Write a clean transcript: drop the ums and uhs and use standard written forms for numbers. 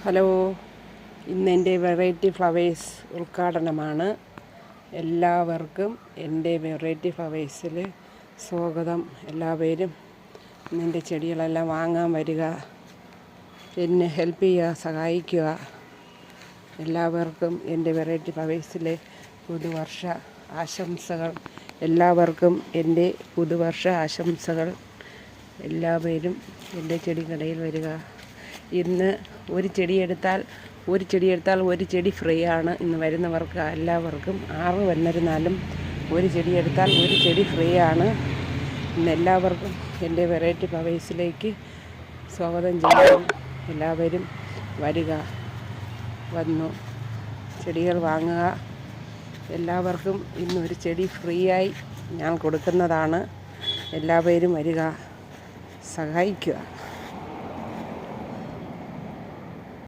Hello, ഇന്നെൻ്റെ variety flowers ഉദ്ഘാടനമാണ്. എല്ലാവർക്കും എൻ്റെ വെറൈറ്റി ഫ്ലവേഴ്സിൽ സ്വാഗതം. എല്ലാവരും എൻ്റെ ചെടികളെല്ലാം വാങ്ങാൻ വരിക, എന്നെ ഹെൽപ്പ് ചെയ്യുക, സഹായിക്കുക. എല്ലാവർക്കും എൻ്റെ വെറൈറ്റി ഫ്ലവേഴ്സിലെ പുതുവർഷ ആശംസകൾ. എല്ലാവർക്കും എൻ്റെ പുതുവർഷ ആശംസകൾ. എല്ലാവരും എൻ്റെ ചെടിക്കടയിൽ വരിക. ഇന്ന് ഒരു ചെടി എടുത്താൽ ഒരു ചെടി ഫ്രീ ആണ്. ഇന്ന് വരുന്നവർക്ക് എല്ലാവർക്കും 6 വന്നിരുന്നാലും ഒരു ചെടി എടുത്താൽ ഒരു ചെടി ഫ്രീ ആണ്. ഇന്ന് എല്ലാവർക്കും എൻ്റെ വെറൈറ്റി ഫ്ലവേഴ്സിലേക്ക് സ്വാഗതം ചെയ്യുന്നു. എല്ലാവരും വരിക, വന്നു ചെടികൾ വാങ്ങുക. എല്ലാവർക്കും ഇന്നൊരു ചെടി ഫ്രീ ആയി ഞാൻ കൊടുക്കുന്നതാണ്. എല്ലാവരും വരിക, സഹായിക്കുക.